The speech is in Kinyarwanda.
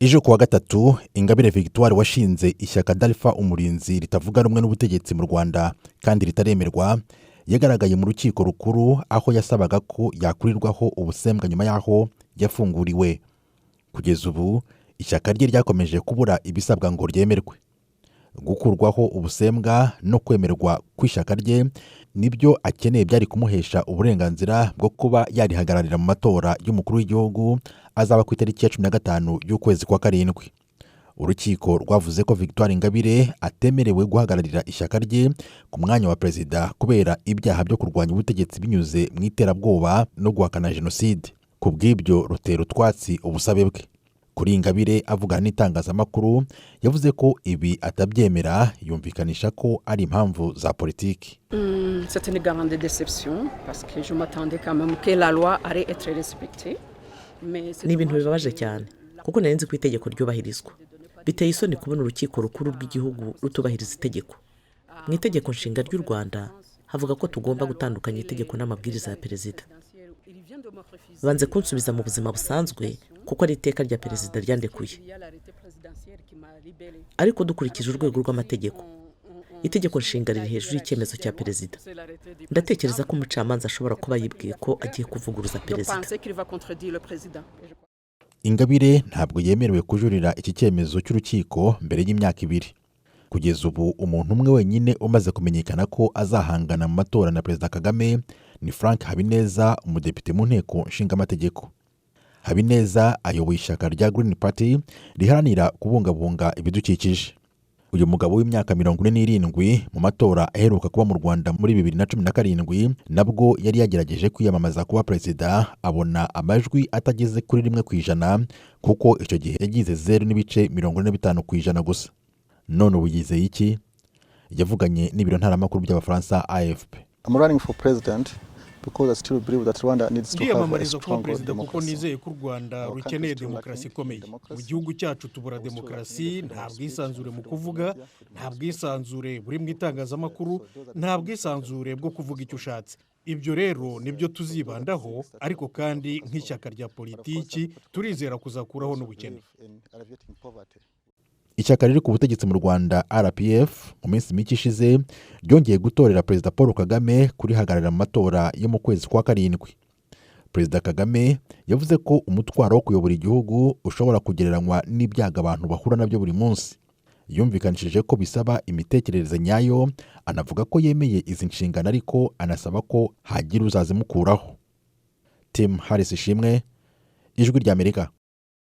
Ejo kuwa gatatu Ingabire Victoire washinze ishyaka Dalpha Umurinzi ritavuga rumwe n'ubutegetsi mu Rwanda kandi ritaremerwa, yagaragaye mu rukiko rukuru aho yasabaga ko yakurirwaho ubusembwa nyuma yaho yafunguriwe. Kugeza ubu ishyaka rye ryakomeje kubura ibisabwa ngo ryemerwe. Gukurwaho ubusembwa no kwemerwa kw'ishyaka rye nibyo akeneye byari kumuhesha uburenganzira bwo kuba yarihagararira mu matora y'umukuru w'igihugu azaba ku itariki ya 15 y'ukwezi kwa karindwi. Urukiko rwavuze ko Victoire Ingabire atemerewe guhagararira ishyaka rye ku mwanya wa perezida kubera ibyaha byo kurwanya ubutegetsi binyuze mu iterabwoba no guhakana jenoside. Ku bw'ibyo rutera utwatsi ubusabe bwe. Kuri Ingabire avugana n'itangazamakuru yavuze ko ibi atabyemera, yumvikanisha ko ari impamvu za politiki. C'est une grande déception parce que je m'attendais quand même que la loi allait être respectée. Ni ibintu bibabaje cyane kuko nari nzi ko itegeko ryubahirizwa. Biteye isoni kubona urukiko rukuru rw'igihugu rutubahiriza itegeko. Mu itegeko nshinga ry'u Rwanda havuga ko tugomba gutandukanya itegeko n'amabwiriza ya perezida. Banze kunsubiza mu buzima busanzwe kuko ari iteka rya perezida ryandekuye. Ariko dukurikije urwego rw'amategeko, itegeko nshinga riri hejuru y'icyemezo cya perezida. Ndatekereza ko umucamanza ashobora kuba yibwiye ko agiye kuvuguruza perezida. Ingabire ntabwo yemerewe kujurira iki cyemezo cy'urukiko mbere y'imyaka 2. Kugeza ubu umuntu umwe wenyine umaze kumenyekana ko azahangana mu matora na Perezida Kagame ni Frank Habineza, umudepite mu nteko nshingamategeko. Habineza ayoboye ishyaka rya Green Party riharanira kubungabunga ibidukikije. Uyu mugabo w'imyaka 47 mu matora aheruka kuba mu Rwanda muri 2017 nabwo yari yagerageje kwiyamamaza kuba perezida, abona amajwi atageze kuri 1% kuko icyo gihe yagize 0.45% gusa. None ubu yizeye iki? Yavuganye n'ibiro ntaramakuru by'Abafaransa AFP. I'm running for president because I still believe that Rwanda needs to have a strong perezida kuko nizeye ko u Rwanda rukeneye demokarasi ikomeye. Mu gihugu cyacu tubura demokarasi, nta bwisanzure mu kuvuga, nta bwisanzure buri mu itangazamakuru, nta bwisanzure bwo kuvuga icyo ushatse. Ibyo rero nibyo tuzibandaho, ariko kandi nk'ishyaka rya politiki turizera kuzakuraho n'ubukene. Ishyaka riri ku butegetsi mu Rwanda RPF mu minsi mike ishize ryongeye gutorera Perezida Paul Kagame kurihagararira mu matora yo mu kwezi kwa karindwi. Perezida Kagame yavuze ko umutwaro wo kuyobora igihugu ushobora kugereranywa n'ibyaga abantu bahura nabyo buri munsi. Yumvikanishije ko bisaba imitekerereze nyayo, anavuga ko yemeye izi nshingano ariko anasaba ko hagira uzazimukuraho. Tim Harris Ishimwe, Ijwi ry'Amerika.